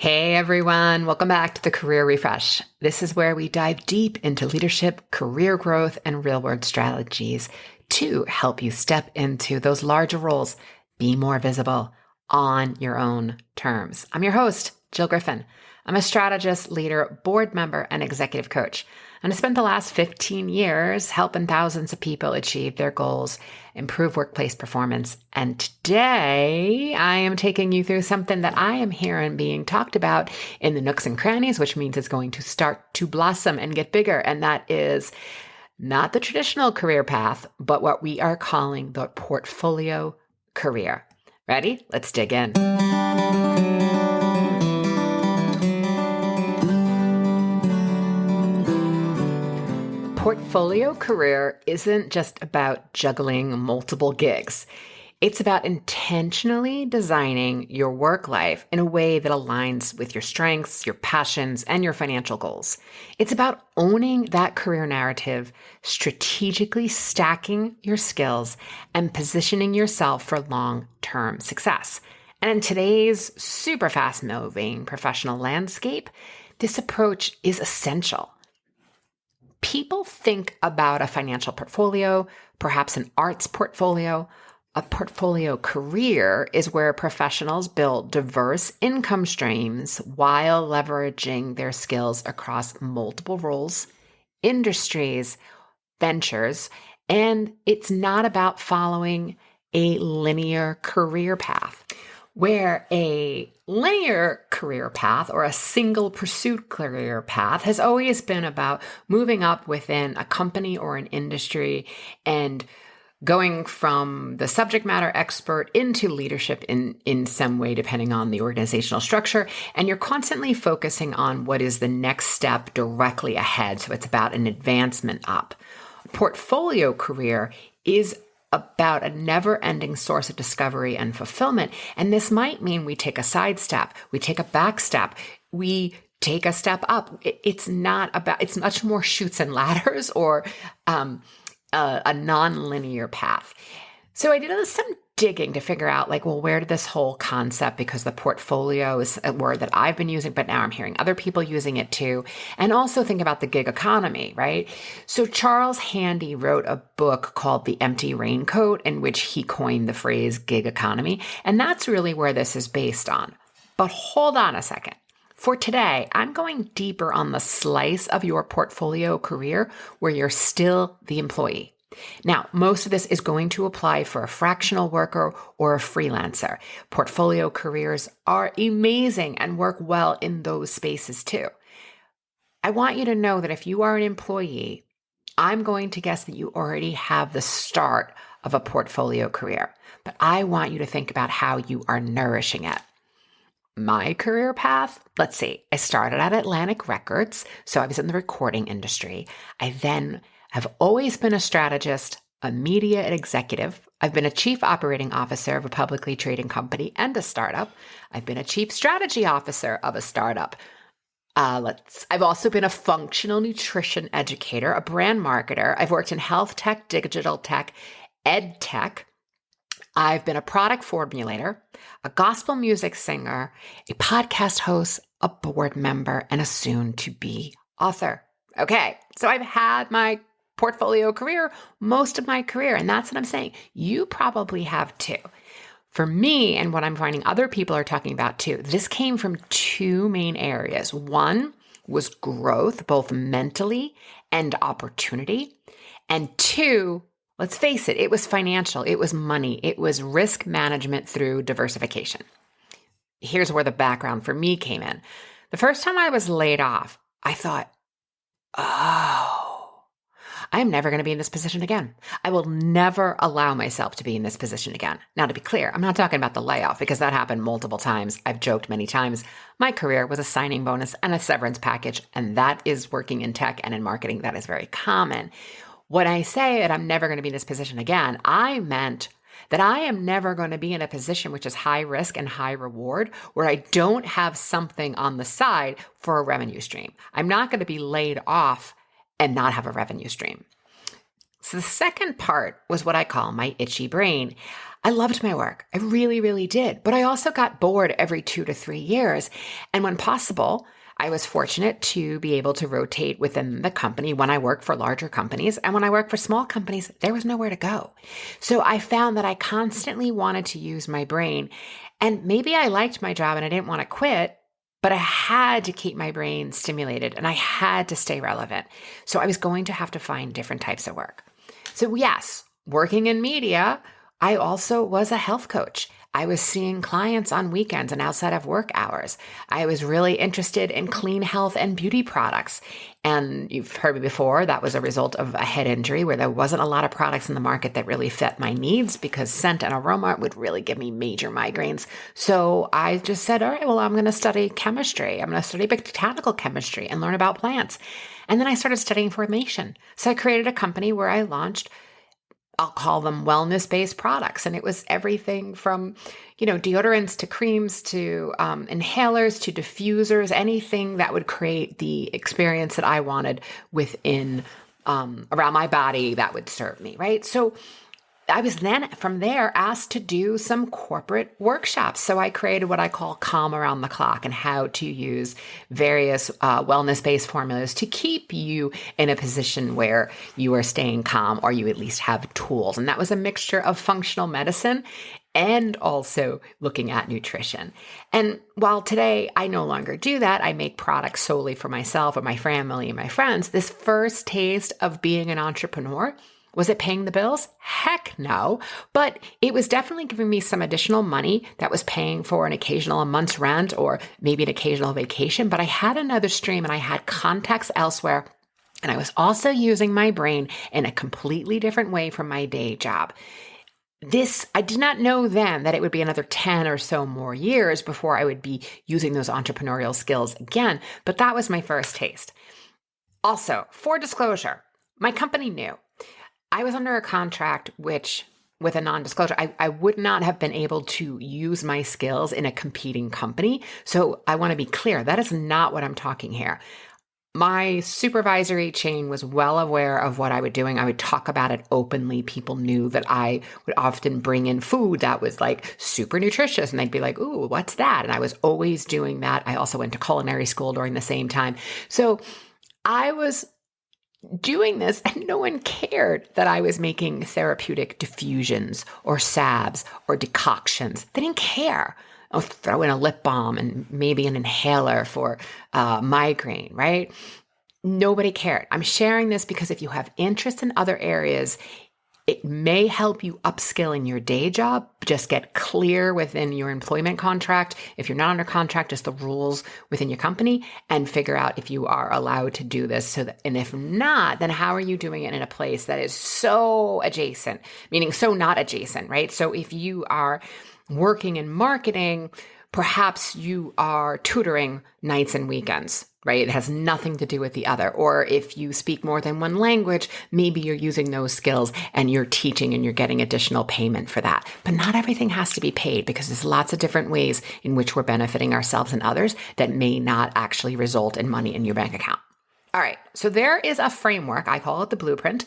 Hey everyone, welcome back to the Career Refresh. This is where we dive deep into leadership, career growth, and real world strategies to help you step into those larger roles, be more visible on your own terms. I'm your host, Jill Griffin. I'm a strategist, leader, board member, and executive coach. And I spent the last 15 years helping thousands of people achieve their goals, improve workplace performance. And today I am taking you through something that I am hearing being talked about in the nooks and crannies, which means it's going to start to blossom and get bigger. And that is not the traditional career path, but what we are calling the portfolio career. Ready? Let's dig in. Portfolio career isn't just about juggling multiple gigs. It's about intentionally designing your work life in a way that aligns with your strengths, your passions, and your financial goals. It's about owning that career narrative, strategically stacking your skills, and positioning yourself for long-term success. And in today's super fast-moving professional landscape, this approach is essential. People think about a financial portfolio, perhaps an arts portfolio. A portfolio career is where professionals build diverse income streams while leveraging their skills across multiple roles, industries, ventures, and it's not about following a linear career path. Where a linear career path or a single pursuit career path has always been about moving up within a company or an industry and going from the subject matter expert into leadership in some way, depending on the organizational structure. And you're constantly focusing on what is the next step directly ahead. So it's about an advancement up. Portfolio career is about a never-ending source of discovery and fulfillment. And this might mean we take a side step, we take a back step, we take a step up. It's much more chutes and ladders or a non-linear path. So I did some digging to figure out where did this whole concept, because the portfolio is a word that I've been using, but now I'm hearing other people using it too. And also think about the gig economy, right? So Charles Handy wrote a book called The Empty Raincoat, in which he coined the phrase gig economy. And that's really where this is based on. But hold on a second. For today, I'm going deeper on the slice of your portfolio career where you're still the employee. Now, most of this is going to apply for a fractional worker or a freelancer. Portfolio careers are amazing and work well in those spaces too. I want you to know that if you are an employee, I'm going to guess that you already have the start of a portfolio career, but I want you to think about how you are nourishing it. My career path, let's see, I started at Atlantic Records, so I was in the recording industry. I then have always been a strategist, a media executive. I've been a chief operating officer of a publicly traded company and a startup. I've been a chief strategy officer of a startup. I've also been a functional nutrition educator, a brand marketer. I've worked in health tech, digital tech, ed tech. I've been a product formulator, a gospel music singer, a podcast host, a board member, and a soon-to-be author. Okay, so I've had my portfolio career most of my career, and that's what I'm saying. You probably have too. For me, and what I'm finding other people are talking about too, this came from two main areas. One was growth, both mentally and opportunity. And two, let's face it, it was financial, it was money, it was risk management through diversification. Here's where the background for me came in. The first time I was laid off, I thought, I'm never going to be in this position again. I will never allow myself to be in this position again. Now, to be clear, I'm not talking about the layoff because that happened multiple times. I've joked many times. My career was a signing bonus and a severance package, and that is working in tech and in marketing. That is very common. When I say that I'm never going to be in this position again, I meant that I am never going to be in a position which is high risk and high reward, where I don't have something on the side for a revenue stream. I'm not going to be laid off and not have a revenue stream. So the second part was what I call my itchy brain. I loved my work. I really, really did. But I also got bored every 2 to 3 years. And when possible, I was fortunate to be able to rotate within the company when I worked for larger companies. And when I worked for small companies, there was nowhere to go. So I found that I constantly wanted to use my brain. And maybe I liked my job and I didn't want to quit, but I had to keep my brain stimulated and I had to stay relevant. So I was going to have to find different types of work. So yes, working in media, I also was a health coach. I was seeing clients on weekends and outside of work hours. I was really interested in clean health and beauty products. And you've heard me before, that was a result of a head injury where there wasn't a lot of products in the market that really fit my needs because scent and aroma would really give me major migraines. So I just said, all right, well, I'm going to study chemistry. I'm going to study botanical chemistry and learn about plants. And then I started studying formation. So I created a company where I launched, I'll call them wellness-based products. And it was everything from, deodorants to creams to inhalers to diffusers, anything that would create the experience that I wanted within around my body that would serve me, right? So I was then from there asked to do some corporate workshops. So I created what I call calm around the clock and how to use various wellness-based formulas to keep you in a position where you are staying calm or you at least have tools. And that was a mixture of functional medicine and also looking at nutrition. And while today I no longer do that, I make products solely for myself or my family and my friends, this first taste of being an entrepreneur, was it paying the bills? Heck no. But it was definitely giving me some additional money that was paying for a month's rent or maybe an occasional vacation. But I had another stream and I had contacts elsewhere. And I was also using my brain in a completely different way from my day job. I did not know then that it would be another 10 or so more years before I would be using those entrepreneurial skills again. But that was my first taste. Also, for disclosure, my company knew. I was under a contract which, with a non-disclosure, I would not have been able to use my skills in a competing company. So I want to be clear, that is not what I'm talking here. My supervisory chain was well aware of what I was doing. I would talk about it openly. People knew that I would often bring in food that was like super nutritious and they'd be like, ooh, what's that? And I was always doing that. I also went to culinary school during the same time. So I was doing this and no one cared that I was making therapeutic diffusions or salves or decoctions. They didn't care. I'll throw in a lip balm and maybe an inhaler for migraine, right? Nobody cared. I'm sharing this because if you have interest in other areas, it may help you upskill in your day job. Just get clear within your employment contract. If you're not under contract, just the rules within your company and figure out if you are allowed to do this. And if not, then how are you doing it in a place that is so adjacent, meaning so not adjacent, right? So if you are working in marketing, perhaps you are tutoring nights and weekends, right? It has nothing to do with the other. Or if you speak more than one language, maybe you're using those skills and you're teaching and you're getting additional payment for that. But not everything has to be paid because there's lots of different ways in which we're benefiting ourselves and others that may not actually result in money in your bank account. All right, so there is a framework, I call it the blueprint,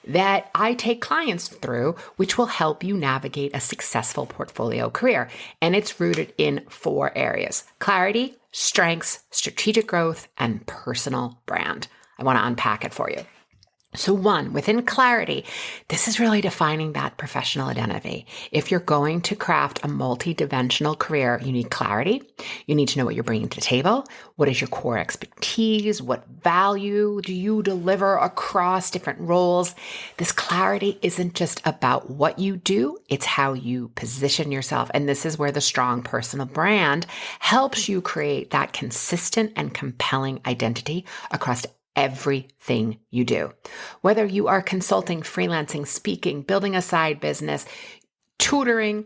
that I take clients through, which will help you navigate a successful portfolio career. And it's rooted in 4 areas: clarity, strengths, strategic growth, and personal brand. I want to unpack it for you. So 1, within clarity, this is really defining that professional identity. If you're going to craft a multi-dimensional career, you need clarity. You need to know what you're bringing to the table. What is your core expertise? What value do you deliver across different roles? This clarity isn't just about what you do, it's how you position yourself. And this is where the strong personal brand helps you create that consistent and compelling identity across everything you do. Whether you are consulting, freelancing, speaking, building a side business, tutoring,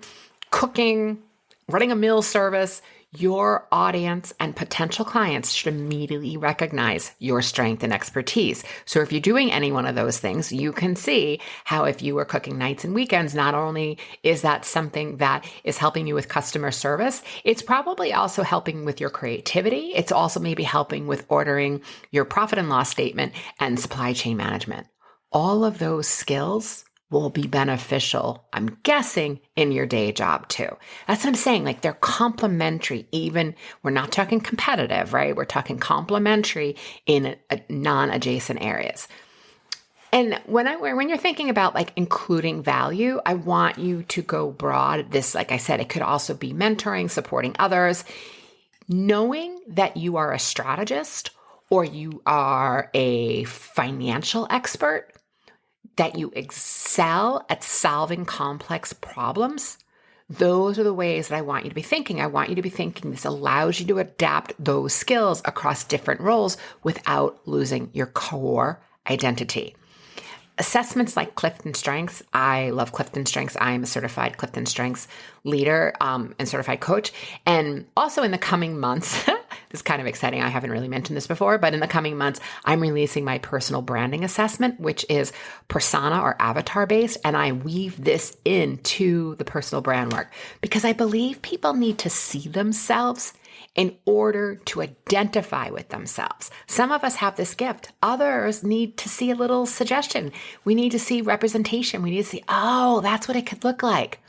cooking, running a meal service, your audience and potential clients should immediately recognize your strength and expertise. So if you're doing any one of those things, you can see how if you are cooking nights and weekends, not only is that something that is helping you with customer service, it's probably also helping with your creativity. It's also maybe helping with ordering your profit and loss statement and supply chain management. all of those skills will be beneficial, I'm guessing, in your day job too. That's what I'm saying. Like they're complementary, even we're not talking competitive, right? We're talking complementary in non-adjacent areas. And when you're thinking about like including value, I want you to go broad. This, like I said, it could also be mentoring, supporting others, knowing that you are a strategist or you are a financial expert, that you excel at solving complex problems. Those are the ways that I want you to be thinking. I want you to be thinking this allows you to adapt those skills across different roles without losing your core identity. Assessments like Clifton Strengths. I love Clifton Strengths. I am a certified Clifton Strengths leader and certified coach. And also in the coming months, this is kind of exciting. I haven't really mentioned this before, but in the coming months, I'm releasing my personal branding assessment, which is persona or avatar based. And I weave this into the personal brand work because I believe people need to see themselves in order to identify with themselves. Some of us have this gift. Others need to see a little suggestion. We need to see representation. We need to see, oh, that's what it could look like.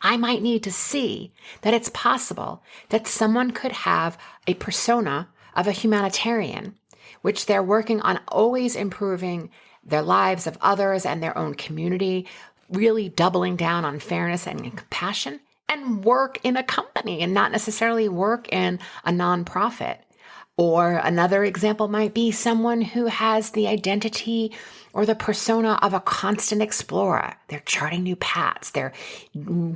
I might need to see that it's possible that someone could have a persona of a humanitarian, which they're working on always improving their lives of others and their own community, really doubling down on fairness and compassion, and work in a company and not necessarily work in a nonprofit. Or another example might be someone who has the identity or the persona of a constant explorer. They're charting new paths. They're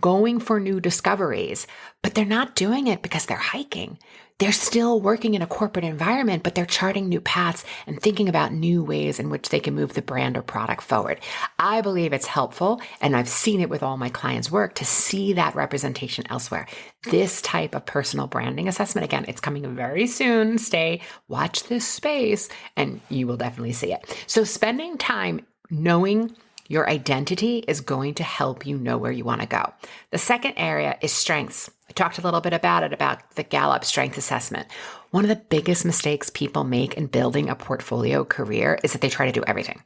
going for new discoveries, but they're not doing it because they're hiking. They're still working in a corporate environment, but they're charting new paths and thinking about new ways in which they can move the brand or product forward. I believe it's helpful, and I've seen it with all my clients' work, to see that representation elsewhere. This type of personal branding assessment, again, it's coming very soon. Watch this space, and you will definitely see it. So spending time knowing your identity is going to help you know where you want to go. The second area is strengths. I talked a little bit about it, about the Gallup Strength Assessment. One of the biggest mistakes people make in building a portfolio career is that they try to do everything.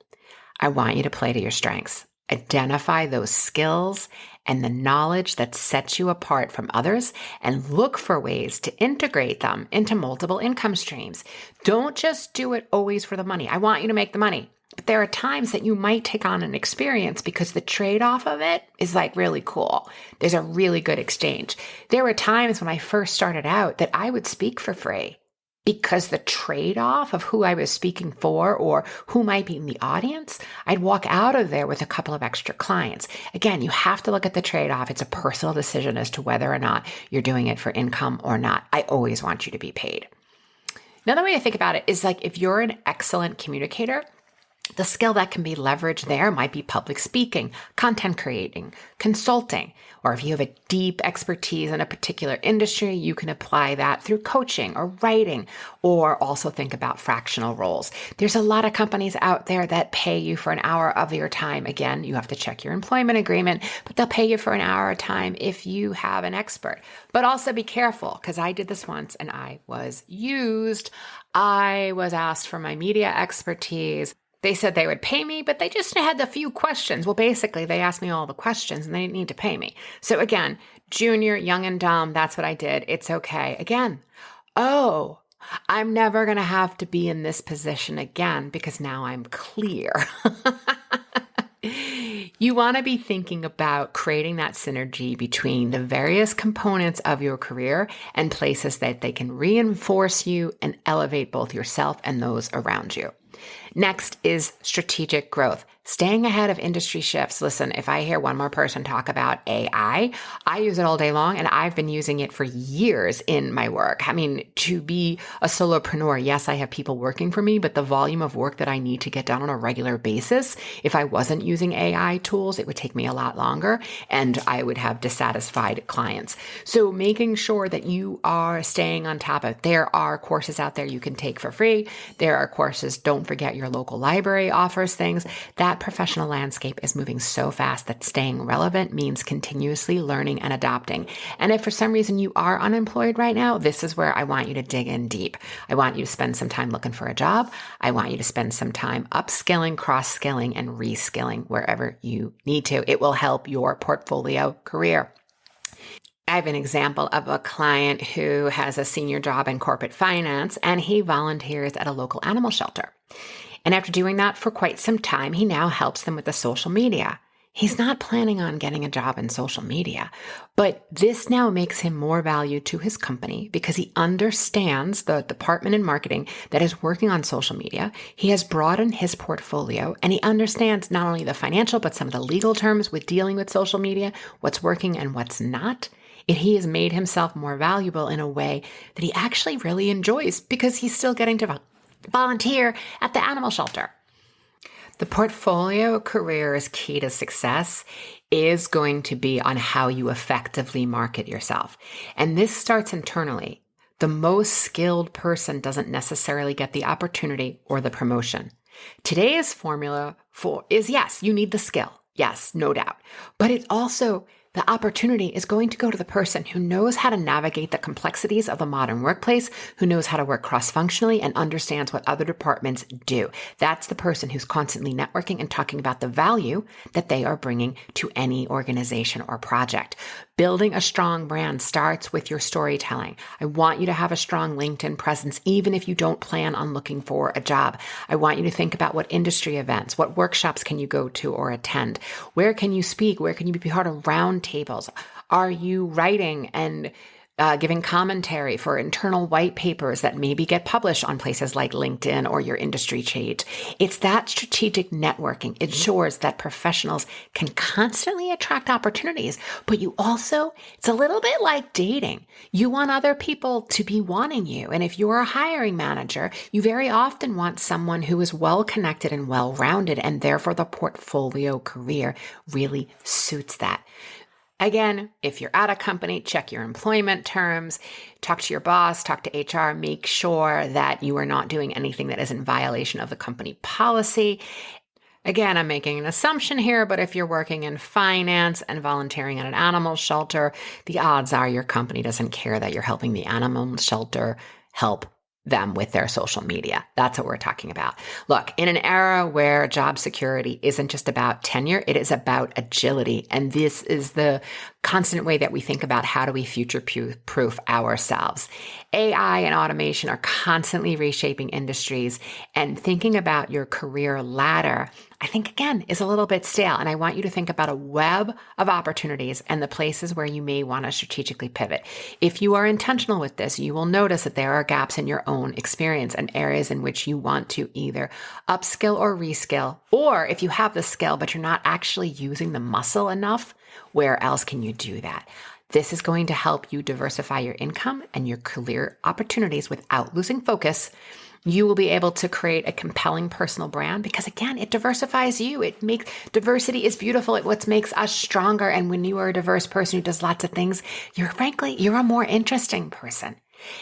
I want you to play to your strengths. Identify those skills and the knowledge that sets you apart from others and look for ways to integrate them into multiple income streams. Don't just do it always for the money. I want you to make the money. But there are times that you might take on an experience because the trade-off of it is like really cool. There's a really good exchange. There were times when I first started out that I would speak for free because the trade-off of who I was speaking for or who might be in the audience, I'd walk out of there with a couple of extra clients. Again, you have to look at the trade-off. It's a personal decision as to whether or not you're doing it for income or not. I always want you to be paid. Another way to think about it is like if you're an excellent communicator, the skill that can be leveraged there might be public speaking, content creating, consulting, or if you have a deep expertise in a particular industry, you can apply that through coaching or writing, or also think about fractional roles. There's a lot of companies out there that pay you for an hour of your time. Again, you have to check your employment agreement, but they'll pay you for an hour of time if you have an expert. But also be careful, because I did this once and I was used. I was asked for my media expertise. They said they would pay me, but they just had a few questions. Well, basically, they asked me all the questions and they didn't need to pay me. So again, junior, young and dumb, that's what I did. It's okay. Again, oh, I'm never going to have to be in this position again because now I'm clear. You want to be thinking about creating that synergy between the various components of your career and places that they can reinforce you and elevate both yourself and those around you. Next is strategic growth. Staying ahead of industry shifts. Listen, if I hear one more person talk about AI, I use it all day long and I've been using it for years in my work. I mean, to be a solopreneur, yes, I have people working for me, but the volume of work that I need to get done on a regular basis, if I wasn't using AI tools, it would take me a lot longer and I would have dissatisfied clients. So making sure that you are staying on top of it. There are courses out there you can take for free. There are courses, don't forget your your local library offers things. That professional landscape is moving so fast that staying relevant means continuously learning and adapting. And if for some reason you are unemployed right now, this is where I want you to dig in deep. I want you to spend some time looking for a job. I want you to spend some time upskilling, cross-skilling, and reskilling wherever you need to. It will help your portfolio career. I have an example of a client who has a senior job in corporate finance, and he volunteers at a local animal shelter. And after doing that for quite some time, he now helps them with the social media. He's not planning on getting a job in social media, but this now makes him more value to his company because he understands the department in marketing that is working on social media. He has broadened his portfolio and he understands not only the financial, but some of the legal terms with dealing with social media, what's working and what's not. He has made himself more valuable in a way that he actually really enjoys because he's still getting to volunteer at the animal shelter. The portfolio career is key to success is going to be on how you effectively market yourself. And this starts internally. The most skilled person doesn't necessarily get the opportunity or the promotion. Today's formula is yes, you need the skill. Yes, no doubt. But it's also the opportunity is going to go to the person who knows how to navigate the complexities of the modern workplace, who knows how to work cross-functionally and understands what other departments do. That's the person who's constantly networking and talking about the value that they are bringing to any organization or project. Building a strong brand starts with your storytelling. I want you to have a strong LinkedIn presence, even if you don't plan on looking for a job. I want you to think about what industry events, what workshops can you go to or attend? Where can you speak? Where can you be part of round tables? Are you writing and giving commentary for internal white papers that maybe get published on places like LinkedIn or your industry page? It's that strategic networking. It ensures that professionals can constantly attract opportunities, but it's a little bit like dating. You want other people to be wanting you. And if you're a hiring manager, you very often want someone who is well-connected and well-rounded, and therefore the portfolio career really suits that. Again, if you're at a company, check your employment terms, talk to your boss, talk to HR, make sure that you are not doing anything that is in violation of the company policy. Again, I'm making an assumption here, but if you're working in finance and volunteering at an animal shelter, the odds are your company doesn't care that you're helping the animal shelter help them with their social media. That's what we're talking about. Look, in an era where job security isn't just about tenure, it is about agility. And this is the constant way that we think about how do we future-proof ourselves. AI and automation are constantly reshaping industries, and thinking about your career ladder, I think, again, is a little bit stale. And I want you to think about a web of opportunities and the places where you may want to strategically pivot. If you are intentional with this, you will notice that there are gaps in your own experience and areas in which you want to either upskill or reskill, or if you have the skill, but you're not actually using the muscle enough, where else can you do that? This is going to help you diversify your income and your career opportunities without losing focus. You will be able to create a compelling personal brand because, again, it diversifies you. Diversity is beautiful. It's what makes us stronger. And when you are a diverse person who does lots of things, you're a more interesting person.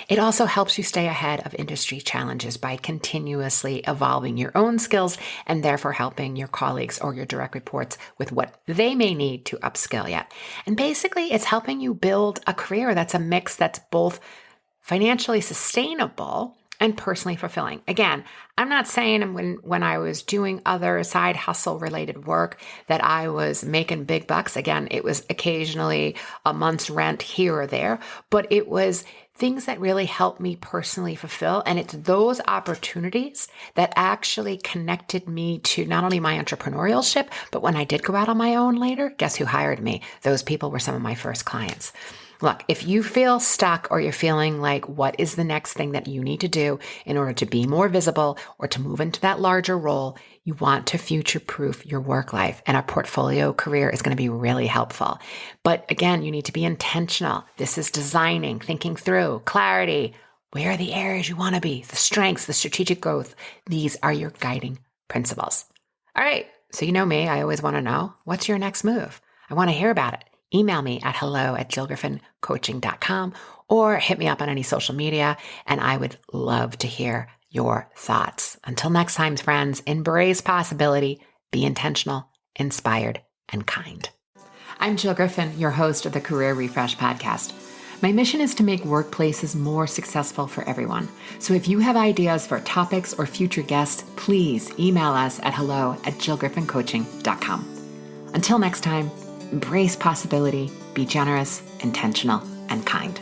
It also helps you stay ahead of industry challenges by continuously evolving your own skills and therefore helping your colleagues or your direct reports with what they may need to upskill yet. And basically, it's helping you build a career that's a mix that's both financially sustainable and personally fulfilling. Again, I'm not saying when I was doing other side hustle related work that I was making big bucks. Again, it was occasionally a month's rent here or there, but it was things that really helped me personally fulfill. And it's those opportunities that actually connected me to not only my entrepreneurship, but when I did go out on my own later, guess who hired me? Those people were some of my first clients. Look, if you feel stuck or you're feeling like what is the next thing that you need to do in order to be more visible or to move into that larger role, you want to future-proof your work life, and a portfolio career is going to be really helpful. But again, you need to be intentional. This is designing, thinking through, clarity. Where are the areas you want to be? The strengths, the strategic growth. These are your guiding principles. All right. So you know me. I always want to know, what's your next move? I want to hear about it. Email me at hello@jillgriffincoaching.com or hit me up on any social media, and I would love to hear your thoughts. Until next time, friends, embrace possibility, be intentional, inspired, and kind. I'm Jill Griffin, your host of the Career Refresh podcast. My mission is to make workplaces more successful for everyone. So if you have ideas for topics or future guests, please email us at hello@jillgriffincoaching.com. Until next time, embrace possibility, be generous, intentional, and kind.